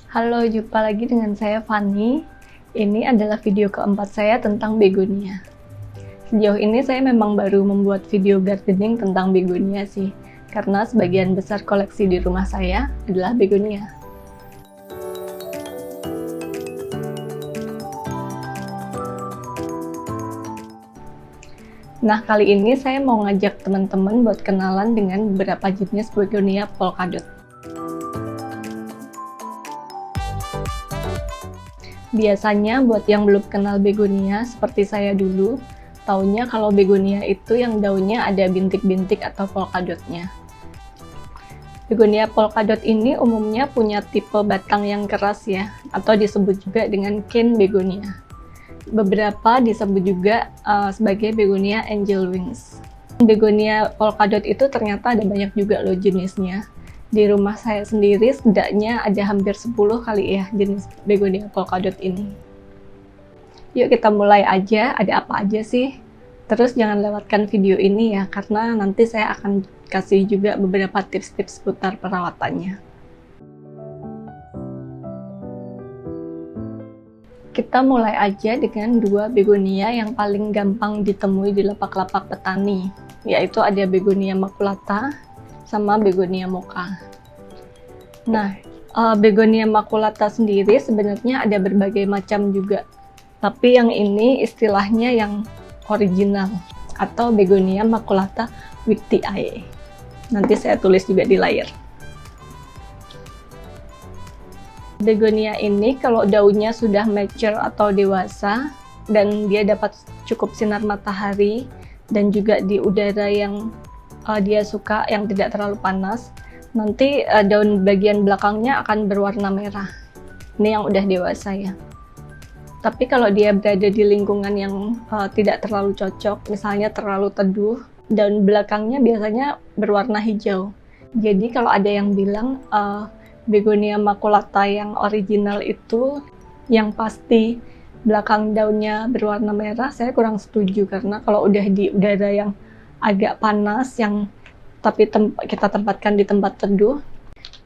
Halo, jumpa lagi dengan saya Fanny. Ini adalah video keempat saya tentang begonia. Sejauh ini saya memang baru membuat video gardening tentang begonia sih, karena sebagian besar koleksi di rumah saya adalah begonia. Nah, kali ini saya mau ngajak teman-teman buat kenalan dengan beberapa jenis begonia polka dot. Biasanya buat yang belum kenal begonia seperti saya dulu, taunya kalau begonia itu yang daunnya ada bintik-bintik atau polka dotnya. Begonia polka dot ini umumnya punya tipe batang yang keras ya, atau disebut juga dengan cane begonia. Beberapa disebut juga sebagai begonia angel wings. Begonia polka dot itu ternyata ada banyak juga loh jenisnya. Di rumah saya sendiri setidaknya ada hampir 10 kali ya jenis begonia polka dot ini. Yuk kita mulai aja, ada apa aja sih? Terus jangan lewatkan video ini ya, karena nanti saya akan kasih juga beberapa tips-tips seputar perawatannya. Kita mulai aja dengan dua begonia yang paling gampang ditemui di lapak-lapak petani, yaitu ada begonia maculata sama begonia mocha. Nah, begonia maculata sendiri sebenarnya ada berbagai macam juga. Tapi yang ini istilahnya yang original atau begonia maculata wittii. Nanti saya tulis juga di layar. Begonia ini kalau daunnya sudah mature atau dewasa dan dia dapat cukup sinar matahari dan juga di udara yang dia suka yang tidak terlalu panas, nanti daun bagian belakangnya akan berwarna merah. Ini yang udah dewasa ya. Tapi kalau dia berada di lingkungan yang tidak terlalu cocok, misalnya terlalu teduh, daun belakangnya biasanya berwarna hijau. Jadi kalau ada yang bilang begonia maculata yang original itu yang pasti belakang daunnya berwarna merah, saya kurang setuju, karena kalau udah di udara yang agak panas tapi kita tempatkan di tempat teduh,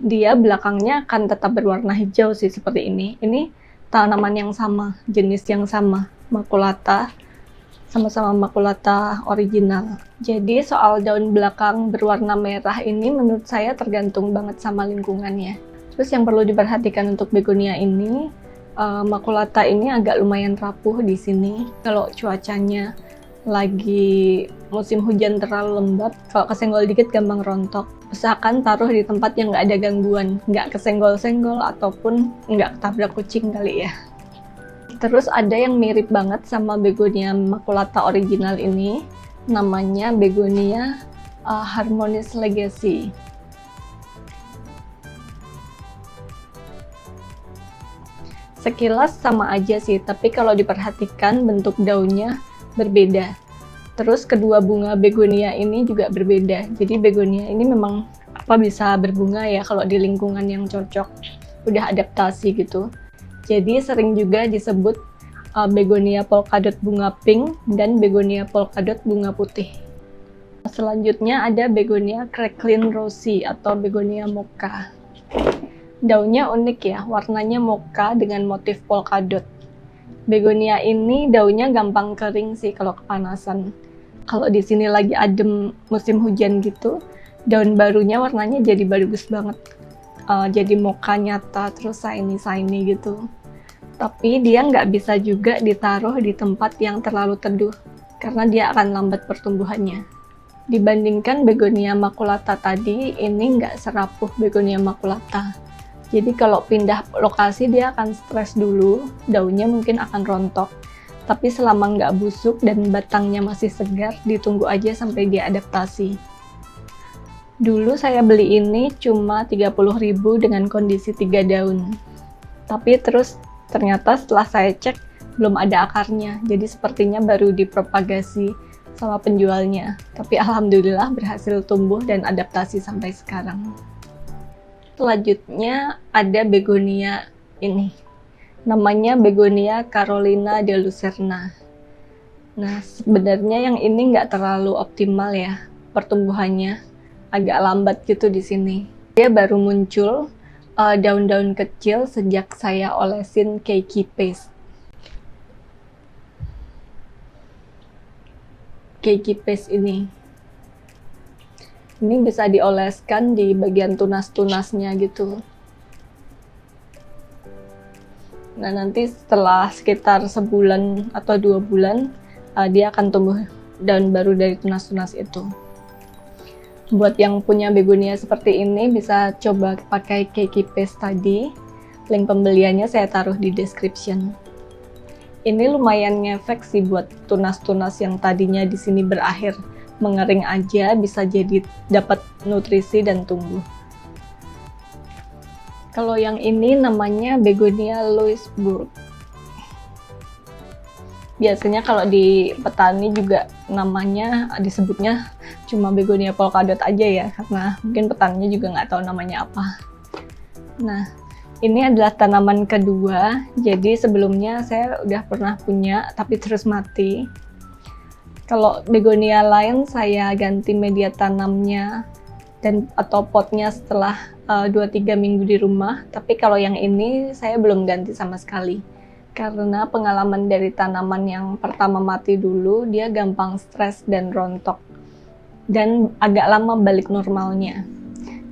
dia belakangnya akan tetap berwarna hijau sih seperti ini. Ini tanaman yang sama, jenis yang sama, maculata, sama-sama maculata original. Jadi soal daun belakang berwarna merah ini menurut saya tergantung banget sama lingkungannya. Terus yang perlu diperhatikan untuk begonia ini, maculata ini agak lumayan rapuh di sini. Kalau cuacanya lagi musim hujan terlalu lembab, kalau kesenggol dikit gampang rontok. Usahakan taruh di tempat yang nggak ada gangguan, nggak kesenggol-senggol ataupun nggak ketabrak kucing kali ya. Terus ada yang mirip banget sama begonia maculata original ini, namanya begonia Harmonious Legacy. Sekilas sama aja sih, tapi kalau diperhatikan bentuk daunnya berbeda. Terus kedua bunga begonia ini juga berbeda. Jadi begonia ini memang bisa berbunga ya kalau di lingkungan yang cocok, udah adaptasi gitu. Jadi sering juga disebut begonia polka dot bunga pink dan begonia polka dot bunga putih. Selanjutnya ada begonia crackling rosy atau begonia mocha. Daunnya unik ya, warnanya mocha dengan motif polka dot. Begonia ini daunnya gampang kering sih kalau kepanasan. Kalau di sini lagi adem musim hujan gitu, daun barunya warnanya jadi bagus banget. Jadi mocha nyata, terus shiny gitu. Tapi dia nggak bisa juga ditaruh di tempat yang terlalu teduh, karena dia akan lambat pertumbuhannya. Dibandingkan begonia maculata tadi, ini nggak serapuh begonia maculata. Jadi kalau pindah lokasi dia akan stres dulu, daunnya mungkin akan rontok. Tapi selama nggak busuk dan batangnya masih segar, ditunggu aja sampai dia adaptasi. Dulu saya beli ini cuma 30.000 dengan kondisi 3 daun. Tapi terus ternyata setelah saya cek belum ada akarnya, jadi sepertinya baru dipropagasi sama penjualnya. Tapi alhamdulillah berhasil tumbuh dan adaptasi sampai sekarang. Selanjutnya ada begonia ini, namanya begonia Carolina de Lucerna. Nah, sebenarnya yang ini nggak terlalu optimal ya pertumbuhannya, agak lambat gitu di sini. Dia baru muncul daun-daun kecil sejak saya olesin Keiki paste. Keiki paste ini bisa dioleskan di bagian tunas-tunasnya gitu. Nah, nanti setelah sekitar sebulan atau 2 bulan, dia akan tumbuh daun baru dari tunas-tunas itu. Buat yang punya begonia seperti ini, bisa coba pakai Keiki paste tadi. Link pembeliannya saya taruh di description. Ini lumayan ngefek sih buat tunas-tunas yang tadinya di sini berakhir mengering aja, bisa jadi dapat nutrisi dan tumbuh. Kalau yang ini namanya begonia Louisbourg. Biasanya kalau di petani juga namanya disebutnya cuma begonia polkadot aja ya, karena mungkin petaninya juga nggak tahu namanya apa. Nah, ini adalah tanaman kedua. Jadi sebelumnya saya udah pernah punya tapi terus mati. Kalau begonia lain saya ganti media tanamnya atau potnya setelah 2-3 minggu di rumah. Tapi kalau yang ini saya belum ganti sama sekali. Karena pengalaman dari tanaman yang pertama mati dulu, dia gampang stres dan rontok. Dan agak lama balik normalnya.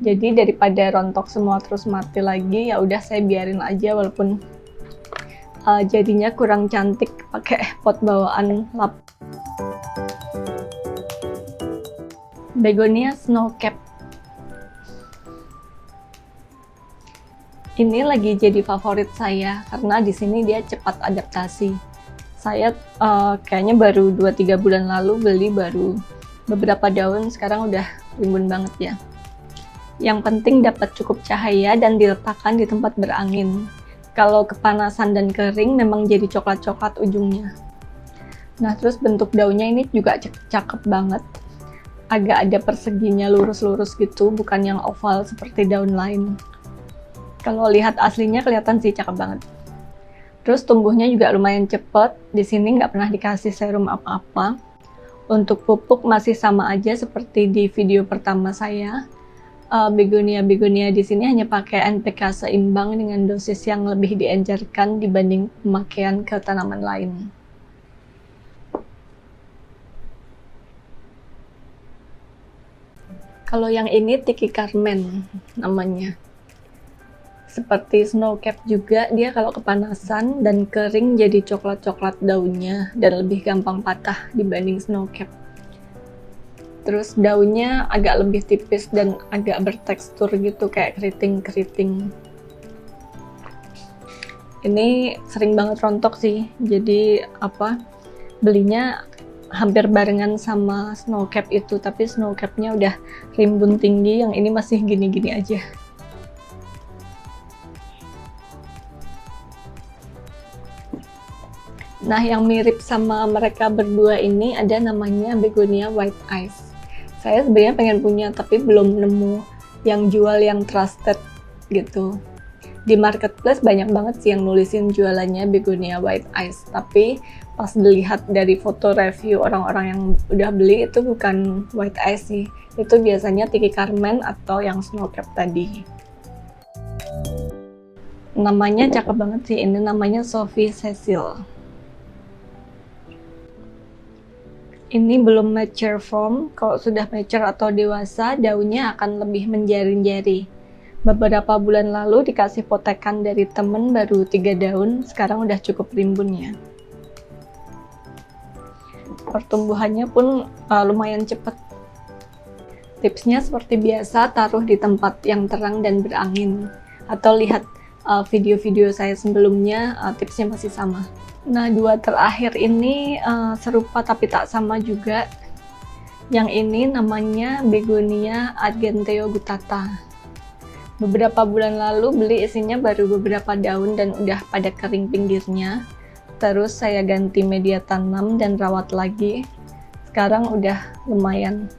Jadi daripada rontok semua terus mati lagi, ya udah saya biarin aja walaupun jadinya kurang cantik pakai pot bawaan lap. Begonia snowcap. Ini lagi jadi favorit saya karena di sini dia cepat adaptasi. Saya kayaknya baru 2-3 bulan lalu beli, baru beberapa daun, sekarang udah rimbun banget ya. Yang penting dapat cukup cahaya dan diletakkan di tempat berangin. Kalau kepanasan dan kering memang jadi coklat-coklat ujungnya. Nah, terus bentuk daunnya ini juga cakep banget. Agak ada perseginya lurus-lurus gitu, bukan yang oval seperti daun lain. Kalau lihat aslinya kelihatan sih cakep banget. Terus tumbuhnya juga lumayan cepet. Di sini nggak pernah dikasih serum apa-apa. Untuk pupuk masih sama aja seperti di video pertama saya. Begonia di sini hanya pakai NPK seimbang dengan dosis yang lebih diencerkan dibanding pemakaian ke tanaman lain. Kalau yang ini Tiki Carmen namanya. Seperti snowcap juga, dia kalau kepanasan dan kering jadi coklat-coklat daunnya dan lebih gampang patah dibanding snowcap. Terus daunnya agak lebih tipis dan agak bertekstur gitu, kayak keriting-keriting. Ini sering banget rontok sih, jadi belinya hampir barengan sama snowcap itu, tapi snowcapnya udah rimbun tinggi, yang ini masih gini-gini aja. Nah, yang mirip sama mereka berdua ini ada namanya begonia white eyes. Saya sebenarnya pengen punya, tapi belum nemu yang jual yang trusted gitu. Di marketplace banyak banget sih yang nulisin jualannya begonia white eyes, tapi pas dilihat dari foto review orang-orang yang udah beli, itu bukan white eyes sih. Itu biasanya Tiki Carmen atau yang snowcap tadi. Namanya cakep banget sih, ini namanya Sophie Cecil. Ini belum mature form. Kalau sudah mature atau dewasa, daunnya akan lebih menjari-jari. Beberapa bulan lalu dikasih potekan dari temen, baru 3 daun, sekarang udah cukup rimbunnya. Pertumbuhannya pun lumayan cepat. Tipsnya seperti biasa, taruh di tempat yang terang dan berangin. Atau lihat video-video saya sebelumnya, tipsnya masih sama. Nah, 2 terakhir ini serupa tapi tak sama juga. Yang ini namanya begonia Argenteo guttata. Beberapa bulan lalu beli, isinya baru beberapa daun dan udah pada kering pinggirnya. Terus saya ganti media tanam dan rawat lagi. Sekarang udah lumayan.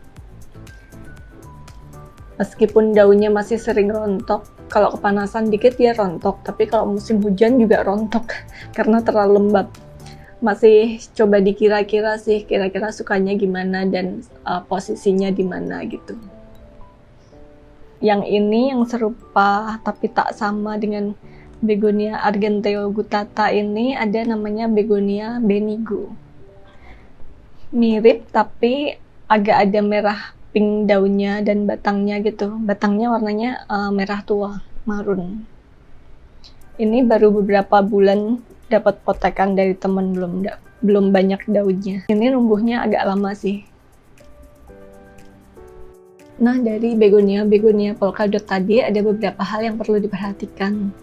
Meskipun daunnya masih sering rontok, kalau kepanasan dikit dia rontok, tapi kalau musim hujan juga rontok karena terlalu lembab. Masih coba dikira-kira sih, kira-kira sukanya gimana dan posisinya di mana gitu. Yang ini yang serupa tapi tak sama dengan Begonia argenteo gutata ini ada namanya Begonia benigo. Mirip tapi agak ada merah pink daunnya dan batangnya gitu. Batangnya warnanya merah tua, marun. Ini baru beberapa bulan dapat potekan dari teman, belum banyak daunnya. Ini numbuhnya agak lama sih. Nah, dari begonia polka dot tadi ada beberapa hal yang perlu diperhatikan.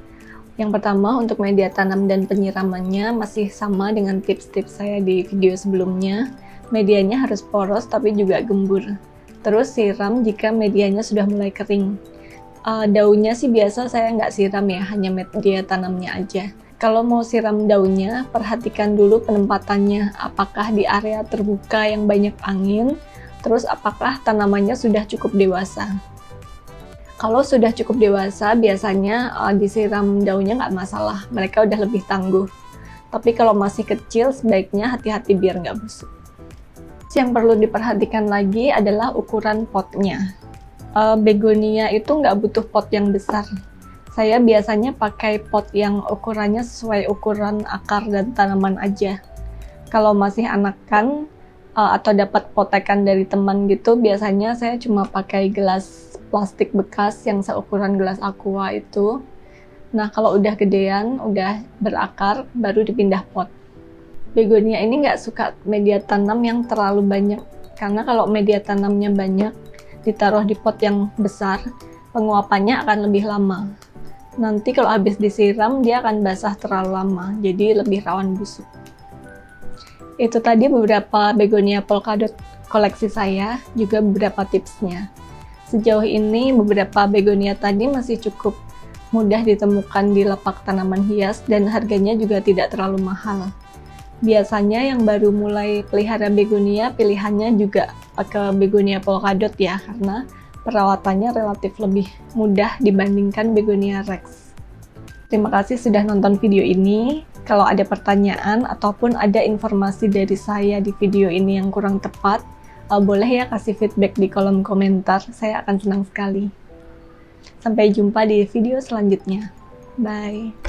Yang pertama, untuk media tanam dan penyiramannya masih sama dengan tips-tips saya di video sebelumnya. Medianya harus poros tapi juga gembur. Terus siram jika medianya sudah mulai kering. Daunnya sih biasa saya nggak siram ya, hanya media tanamnya aja. Kalau mau siram daunnya, perhatikan dulu penempatannya. Apakah di area terbuka yang banyak angin, terus apakah tanamannya sudah cukup dewasa. Kalau sudah cukup dewasa, biasanya disiram daunnya nggak masalah, mereka udah lebih tangguh. Tapi kalau masih kecil, sebaiknya hati-hati biar nggak busuk. Yang perlu diperhatikan lagi adalah ukuran potnya. Begonia itu nggak butuh pot yang besar. Saya biasanya pakai pot yang ukurannya sesuai ukuran akar dan tanaman aja. Kalau masih anakan, atau dapat potekan dari teman gitu, biasanya saya cuma pakai gelas plastik bekas yang seukuran gelas aqua itu. Nah, kalau udah gedean, udah berakar, baru dipindah pot. Begonia ini nggak suka media tanam yang terlalu banyak, karena kalau media tanamnya banyak, ditaruh di pot yang besar, penguapannya akan lebih lama. Nanti kalau habis disiram, dia akan basah terlalu lama, jadi lebih rawan busuk. Itu tadi beberapa begonia polka dot koleksi saya, juga beberapa tipsnya. Sejauh ini beberapa begonia tadi masih cukup mudah ditemukan di lapak tanaman hias dan harganya juga tidak terlalu mahal. Biasanya yang baru mulai pelihara begonia, pilihannya juga ke begonia polka dot ya, karena perawatannya relatif lebih mudah dibandingkan begonia rex. Terima kasih sudah nonton video ini. Kalau ada pertanyaan ataupun ada informasi dari saya di video ini yang kurang tepat, boleh ya kasih feedback di kolom komentar, saya akan senang sekali. Sampai jumpa di video selanjutnya. Bye!